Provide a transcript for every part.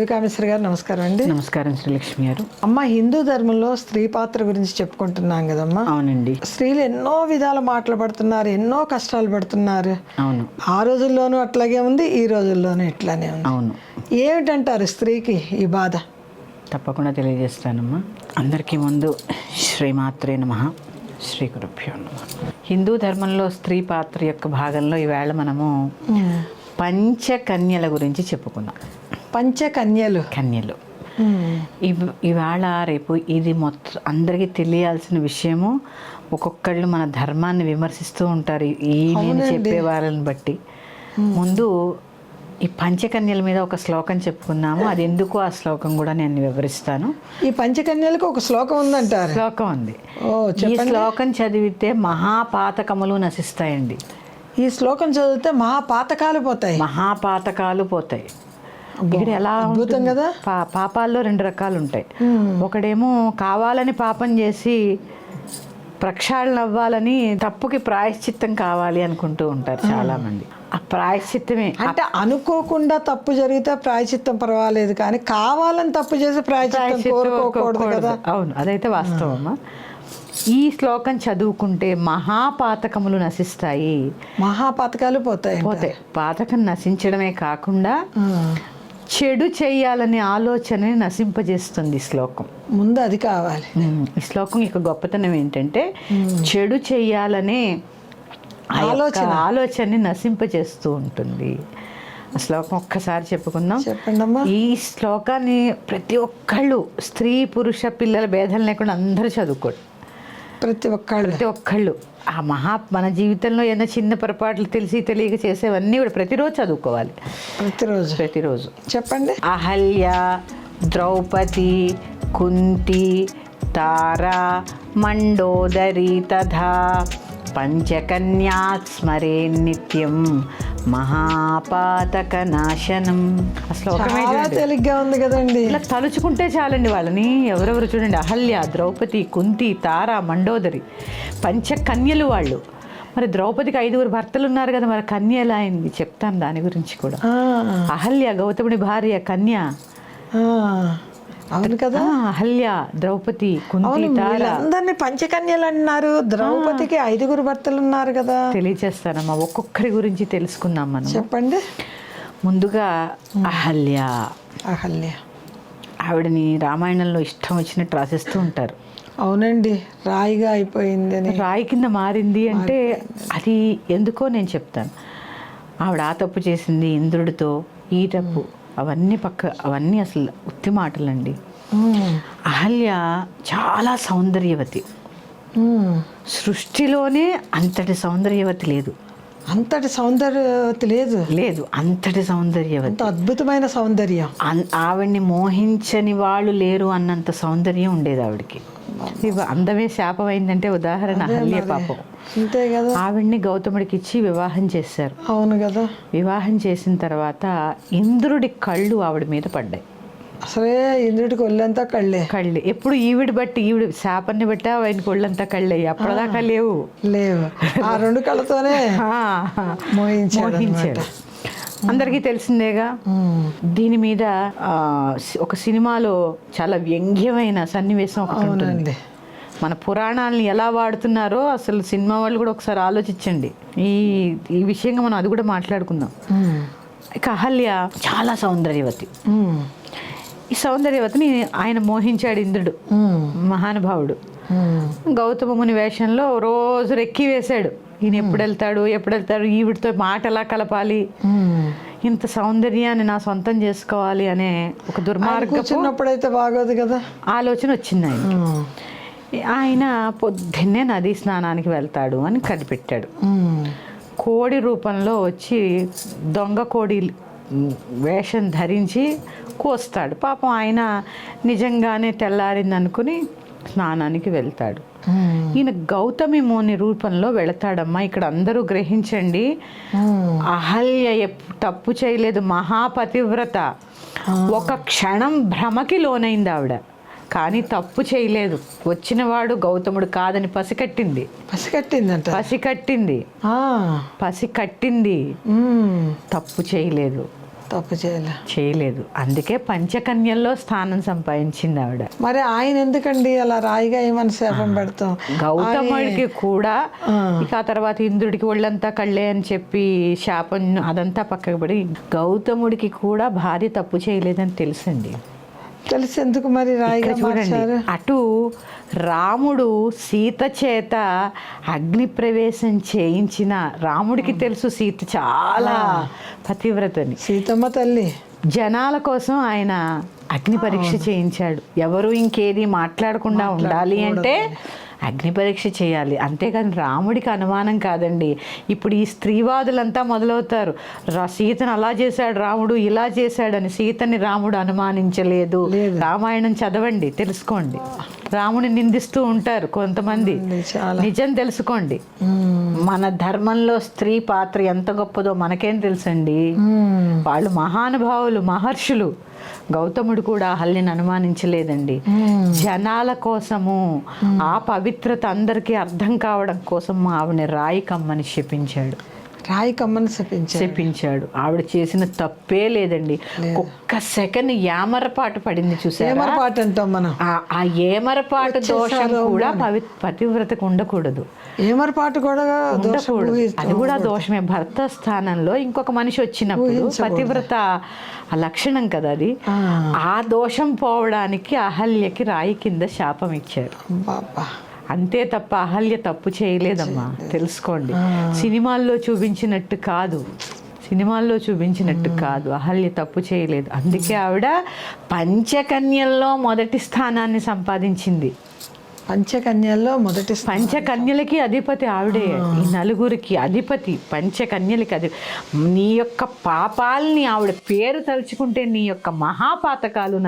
శివకామేశ్వరి గారు నమస్కారం అండి. నమస్కారం శ్రీలక్ష్మి గారు. అమ్మ, హిందూ ధర్మంలో స్త్రీ పాత్ర గురించి చెప్పుకుంటున్నాం కదమ్మా. అవునండి. స్త్రీలు ఎన్నో విధాల మాటలు పడుతున్నారు, ఎన్నో కష్టాలు పడుతున్నారు. అవును. ఆ రోజుల్లోనూ అట్లాగే ఉంది, ఈ రోజుల్లోనూ ఇట్లానే ఉంది. అవును. ఏమిటంటారు స్త్రీకి ఈ బాధ? తప్పకుండా తెలియజేస్తానమ్మా. అందరికీ ముందు శ్రీమాత్రే నమః, శ్రీ గురుభ్యో నమః. హిందూ ధర్మంలో స్త్రీ పాత్ర యొక్క భాగంలో ఈవేళ మనము పంచకన్యల గురించి చెప్పుకుందాం. పంచకన్యలు. కన్యలు ఇవాళ రేపు ఇది మొత్తం అందరికీ తెలియాల్సిన విషయము. ఒక్కొక్కళ్ళు మన ధర్మాన్ని విమర్శిస్తూ ఉంటారు ఈ నేను చెప్పే వాళ్ళని బట్టి. ముందు ఈ పంచకన్యల మీద ఒక శ్లోకం చెప్పుకుందాము. అది ఎందుకు ఆ శ్లోకం కూడా నేను వివరిస్తాను. ఈ పంచకన్యలకు ఒక శ్లోకం ఉందంటారు. శ్లోకం ఉంది. ఈ శ్లోకం చదివితే మహాపాతకములు నశిస్తాయండి. ఈ శ్లోకం చదివితే మహాపాతకాలు పోతాయి. మహాపాతకాలు పోతాయి. ఇక్కడ ఎలా అద్భుతం కదా. పాపాల్లో రెండు రకాలు ఉంటాయి. ఒకడేమో కావాలని పాపం చేసి ప్రక్షాళన అవ్వాలని, తప్పుకి ప్రాయశ్చిత్తం కావాలి అనుకుంటూ ఉంటారు చాలా మంది. ఆ ప్రాయశ్చిత్తమే అంటే అనుకోకుండా తప్పు జరిగితే ప్రాయశ్చిత్తం పర్వాలేదు, కానీ కావాలని తప్పు చేసి ప్రాయశ్చిత్తం కోరుకోకూడదు కదా. అవును, అదైతే వాస్తవమ్మా. ఈ శ్లోకం చదువుకుంటే మహాపాతకములు నశిస్తాయి. మహాపాతకాలు పోతాయి. పాతకం నశించడమే కాకుండా చెడు చేయాలనే ఆలోచనని నశింపజేస్తుంది ఈ శ్లోకం. ముందు అది కావాలి. ఈ శ్లోకం యొక్క గొప్పతనం ఏంటంటే చెడు చేయాలనే ఆలోచనని నశింపజేస్తూ ఉంటుంది. ఆ శ్లోకం ఒక్కసారి చెప్పుకుందాం. చెప్పండమ్మా. ఈ శ్లోకాన్ని ప్రతి ఒక్కళ్ళు, స్త్రీ పురుష పిల్లల భేదం లేకుండా అందరూ చదువుకోండి. ప్రతి ఒక్కళ్ళు మన జీవితంలో ఏదైనా చిన్న పొరపాట్లు తెలిసి తెలియక చేసేవన్నీ కూడా ప్రతిరోజు చదువుకోవాలి. ప్రతిరోజు చెప్పండి. అహల్య, ద్రౌపది, కుంతి, తారా, మండోదరి తథా పంచకన్యా స్మరే నిత్యం మహాపాతక నాశనం. అసలు తేలిగ్గా ఉంది కదండి. ఇలా తలుచుకుంటే చాలండి వాళ్ళని. ఎవరెవరు చూడండి, అహల్య, ద్రౌపది, కుంతి, తార, మండోదరి, పంచకన్యలు వాళ్ళు. మరి ద్రౌపదికి 5 భర్తలు ఉన్నారు కదా, మరి కన్య ఎలా అయింది చెప్తాను దాని గురించి కూడా. అహల్య గౌతముడి భార్య, కన్య. అవును కదా. అహల్య, ద్రౌపది, కుంతి, తార అందరినీ పంచకన్యలు అన్నారు. ద్రౌపదికి 5 భర్తలు ఉన్నారు కదా. తెలియచేస్తానమ్మా, ఒక్కొక్కరి గురించి తెలుసుకుందాం మనం. చెప్పండి. ముందుగా అహల్య. ఆవిడని రామాయణంలో ఇష్టం వచ్చినట్టు రాసిస్తూ ఉంటారు. అవునండి, రాయిగా అయిపోయింది అని. రాయి కింద మారింది అంటే అది ఎందుకో నేను చెప్తాను. ఆవిడ ఆ తప్పు చేసింది ఇంద్రుడితో, ఈ తప్పు, అవన్నీ అసలు ఉత్తి మాటలండి. అహల్య చాలా సౌందర్యవతి. సృష్టిలోనే అంతటి సౌందర్యవతి లేదు. అంతటి సౌందర్యవతి, అద్భుతమైన సౌందర్యం. ఆవిడ్ని మోహించని వాళ్ళు లేరు అన్నంత సౌందర్యం ఉండేది ఆవిడకి. అందమే శాపం అయిందంటే ఉదాహరణ అహల్య పాపం. అంతే కదా. ఆవిడ్ని గౌతముడికి ఇచ్చి వివాహం చేశారు. అవును కదా. వివాహం చేసిన తర్వాత ఇంద్రుడి కళ్ళు ఆవిడ మీద పడ్డాయి. అసలే ఇంద్రుడికి ఒళ్ళంతా కళ్ళే. ఎప్పుడు ఈవిడ శాపాన్ని బట్టి ఆయనకి ఒళ్ళంతా కళ్ళే. అప్పటిదాకా లేవు. ఆ 2 కళ్ళతోనే మోహించారు. అందరికీ తెలిసిందేగా. దీని మీద ఒక సినిమాలో చాలా వ్యంగ్యమైన సన్నివేశం ఒకటి ఉంటుంది. మన పురాణాలని ఎలా వాడుతున్నారో అసలు సినిమా వాళ్ళు కూడా ఒకసారి ఆలోచించండి. ఈ విషయంగా మనం అది కూడా మాట్లాడుకుందాం. ఇక అహల్య చాలా సౌందర్యవతి. ఈ సౌందర్యవతిని ఆయన మోహించాడు ఇంద్రుడు, మహానుభావుడు. గౌతమ ముని వేషంలో రోజు రెక్కి వేశాడు. ఈయన ఎప్పుడు వెళ్తాడు, ఈవిడితో మాట ఎలా కలపాలి, ఇంత సౌందర్యాన్ని నా సొంతం చేసుకోవాలి అనే ఒక దుర్మార్గప్పుడైతే బాగోదు కదా ఆలోచన వచ్చింది ఆయనకి. ఆయన పొద్దున్నే నదీ స్నానానికి వెళ్తాడు అని కనిపెట్టాడు. కోడి రూపంలో వచ్చి దొంగ కోడి వేషం ధరించి కోస్తాడు. పాపం ఆయన నిజంగానే తెల్లారింది అనుకుని స్నానానికి వెళ్తాడు. ఈయన గౌతమి ముని రూపంలో వెళతాడమ్మా. ఇక్కడ అందరూ గ్రహించండి, అహల్య తప్పు చేయలేదు, మహాపతివ్రత. ఒక క్షణం భ్రమకి లోనైంది ఆవిడ, కానీ తప్పు చేయలేదు. వచ్చినవాడు గౌతముడు కాదని పసికట్టింది. పసికట్టింది. తప్పు చేయలేదు. తప్పు చేయలేదు. అందుకే పంచకన్యల్లో స్థానం సంపాదించింది ఆవిడ. మరి ఆయన ఎందుకండి అలా రాయిగా ఏమని శాపం పెడతాం? గౌతముడికి కూడా ఇక ఆ తర్వాత ఇంద్రుడికి ఒళ్ళంతా కళ్ళే అని చెప్పి శాపం అదంతా పక్కకు పడి గౌతముడికి కూడా భార్య తప్పు చేయలేదని తెలుసండి. తెలిసి ఎందుకు మరి రాయిగా మార్చారు? అటు రాముడు సీత చేత అగ్ని ప్రవేశం చేయించిన రాముడికి తెలుసు సీత చాలా పతివ్రతని. సీతమ్మ తల్లి జనాల కోసం ఆయన అగ్ని పరీక్ష చేయించాడు. ఎవరు ఇంకేది మాట్లాడకుండా ఉండాలి అంటే అగ్ని పరీక్ష చేయాలి. అంతేకాని రాముడికి అనుమానం కాదండి. ఇప్పుడు ఈ స్త్రీవాదులంతా మొదలవుతారు, సీతను అలా చేశాడు రాముడు, ఇలా చేశాడని. సీతని రాముడు అనుమానించలేదు. రామాయణం చదవండి, తెలుసుకోండి. రాముని నిందిస్తూ ఉంటారు కొంతమంది, నిజం తెలుసుకోండి. మన ధర్మంలో స్త్రీ పాత్ర ఎంత గొప్పదో మనకేం తెలుసండి. వాళ్ళు మహానుభావులు, మహర్షులు. గౌతముడు కూడా అహల్యను అనుమానించలేదండి. జనాల కోసము, ఆ పవిత్రత అందరికీ అర్థం కావడం కోసం ఆవిడని రాయి కమ్మని శపించాడు. రాయి కమ్మని శపించాడు. ఆవిడ చేసిన తప్పే లేదండి. ఒక్క సెకండ్ ఏమరపాటు పడింది చూసారా? ఏమరపాటు అంటాం మనం. ఆ ఏమరపాటు దోషం కూడా పతివ్రతకు ఉండకూడదు. ఏమరపాటు కూడా ఉండకూడదు. అది కూడా దోషమే. భర్త స్థానంలో ఇంకొక మనిషి వచ్చినప్పుడు పతివ్రత లక్షణం కదా అది. ఆ దోషం పోవడానికి అహల్యకి రాయి కింద శాపం ఇచ్చారు. అంతే తప్ప అహల్య తప్పు చేయలేదమ్మా, తెలుసుకోండి. సినిమాల్లో చూపించినట్టు కాదు, అహల్య తప్పు చేయలేదు. అందుకే ఆవిడ పంచకన్యల్లో మొదటి స్థానాన్ని సంపాదించింది. పంచకన్యలకి అధిపతి ఆవిడే. ఈ నలుగురికి అధిపతి, పంచకన్యలకి అధిపతి. నీ యొక్క పాపాలని ఆవిడ పేరు తలుచుకుంటే నీ యొక్క మహాపాతకాలు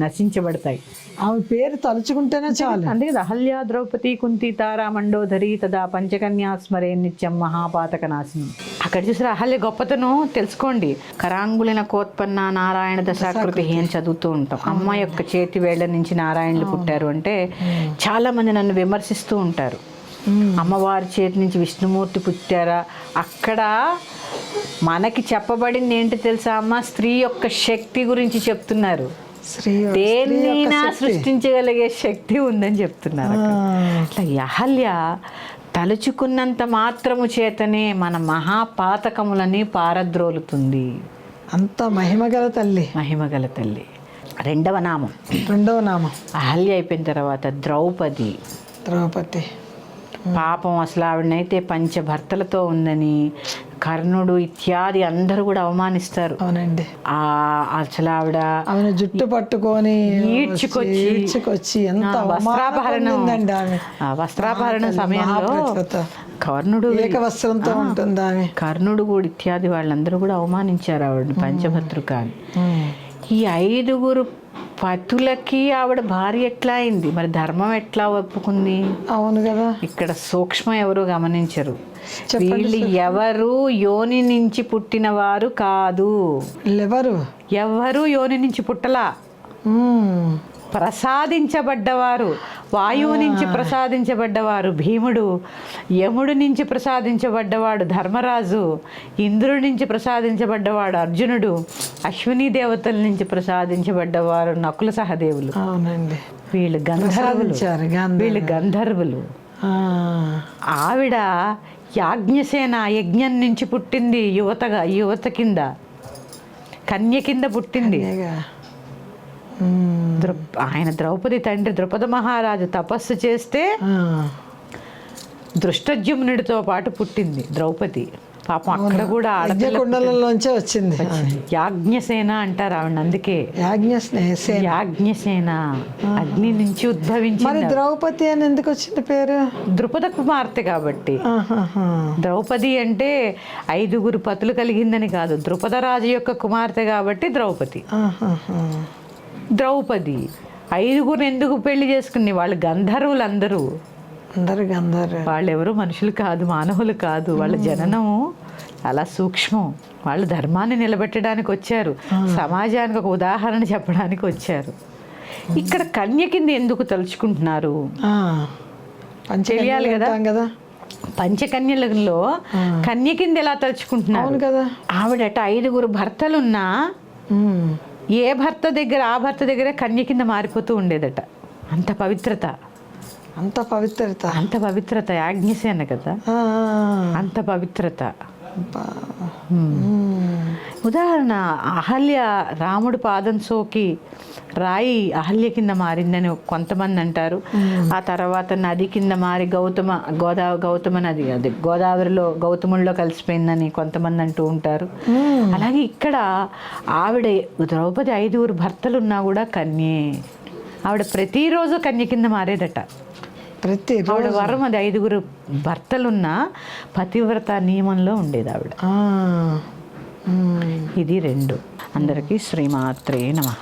నశించబడతాయి. ఆవిడ పేరు తలుచుకుంటేనే చాలు. అంతే కదా, అహల్య ద్రౌపది కుంతి తారా మండోదరి తదా పంచకన్యా స్మరే నిత్యం మహాపాతక నాశనం. అక్కడ చూసారా అహల్య గొప్పతనం తెలుసుకోండి. కరాంగులిన కోత్పన్న నారాయణ దశాకృతి అని చదువుతూ ఉంటాం. అమ్మ యొక్క చేతి వేళ్ల నుంచి నారాయణులు పుట్టారు అంటే చాలా మంది నన్ను విమర్శిస్తూ ఉంటారు. అమ్మవారి చేతి నుంచి విష్ణుమూర్తి పుట్టారా? అక్కడ మనకి చెప్పబడింది ఏంటి తెలుసా అమ్మ? స్త్రీ యొక్క శక్తి గురించి చెప్తున్నారు. దేన్నైనా సృష్టించగలిగే శక్తి ఉందని చెప్తున్నారు. అట్లా అహల్య తలుచుకున్నంత మాత్రము చేతనే మన మహాపాతకములని పారద్రోలుతుంది. అంత మహిమగల తల్లి. రెండవ నామం అహల్య అయిపోయిన తర్వాత ద్రౌపది. పాపం అసలు ఆవిడనైతే పంచభర్తలతో ఉందని కర్ణుడు ఇత్యాది అందరూ కూడా అవమానిస్తారు. అవునండి. అసలు ఆవిడ జుట్టు పట్టుకొని ఈడ్చుకొచ్చి ఎంత వస్త్రాభరణ సమయంలో కర్ణుడు వస్త్రంతో ఉంటుంది. కర్ణుడు కూడా ఇత్యాది వాళ్ళందరూ కూడా అవమానించారు ఆవిడ పంచభద్రుక అని. ఈ 5 పతులకి ఆవిడ భార్య ఎట్లా అయింది మరి? ధర్మం ఎట్లా ఒప్పుకుంది? అవును కదా. ఇక్కడ సూక్ష్మం ఎవరు గమనించరు. వీళ్ళు ఎవరు యోని నుంచి పుట్టిన వారు కాదు. ఎవరు యోని నుంచి పుట్టలా, ప్రసాదించబడ్డవారు. వాయువు నుంచి ప్రసాదించబడ్డవారు భీముడు, యముడు నుంచి ప్రసాదించబడ్డవాడు ధర్మరాజు, ఇంద్రుడి నుంచి ప్రసాదించబడ్డవాడు అర్జునుడు, అశ్విని దేవతల నుంచి ప్రసాదించబడ్డవారు నకుల సహదేవులు. అవునండి. వీళ్ళు గంధర్వులు. ఆవిడ యాజ్ఞసేన యజ్ఞం నుంచి పుట్టింది. యువత కింద కన్య కింద పుట్టింది. ఆయన ద్రౌపది తండ్రి ద్రుపద మహారాజు తపస్సు చేస్తే దృష్టజ్యుమ్నుడితో పాటు పుట్టింది ద్రౌపది. పాపం అక్కడ కూడా ఆడపిల్లలోంచే వచ్చింది. యాజ్ఞసేన అంటారు ఆవిడ. అందుకే యాజ్ఞసేన అగ్ని నుంచి ఉద్భవించింది. ద్రౌపది అని ఎందుకు వచ్చింది పేరు? ద్రుపద కుమార్తె కాబట్టి. ద్రౌపది అంటే 5 పతులు కలిగిందని కాదు, ద్రుపద రాజు యొక్క కుమార్తె కాబట్టి ద్రౌపది. 5 ఎందుకు పెళ్లి చేసుకుని? వాళ్ళు గంధర్వులు అందరూ. వాళ్ళు ఎవరు మనుషులు కాదు, మానవులు కాదు. వాళ్ళ జననము చాలా సూక్ష్మం. వాళ్ళు ధర్మాన్ని నిలబెట్టడానికి వచ్చారు, సమాజానికి ఒక ఉదాహరణ చెప్పడానికి వచ్చారు. ఇక్కడ కన్య కింద ఎందుకు తలుచుకుంటున్నారు తెలియాలి కదా. పంచకన్యలలో కన్య కింద ఎలా తలుచుకుంటున్నారు అవును కదా. ఆవిడట 5 భర్తలున్నా ఏ భర్త దగ్గర ఆ భర్త దగ్గర కన్య కింద మారిపోతూ ఉండేదట. అంత పవిత్రత, అంత పవిత్రత, అంత పవిత్రత. యాజ్ఞసేన కదా, ఆ, అంత పవిత్రత. అబ్బా. ఉదాహరణ, అహల్య రాముడు పాదం సోకి రాయి అహల్య కింద మారిందని కొంతమంది అంటారు. ఆ తర్వాత నది కింద మారి గౌతమ నది, అది గోదావరిలో గౌతముల్లో కలిసిపోయిందని కొంతమంది అంటూ ఉంటారు. అలాగే ఇక్కడ ఆవిడ ద్రౌపది 5 భర్తలు ఉన్నా కూడా కన్యే. ఆవిడ ప్రతిరోజు కన్య కింద మారేదట. ఆవిడ వరం అది. 5 భర్తలున్నా పతివ్రత నియమంలో ఉండేది ఆవిడ. ఇది 2. అందరికీ శ్రీమాత్రే నమః.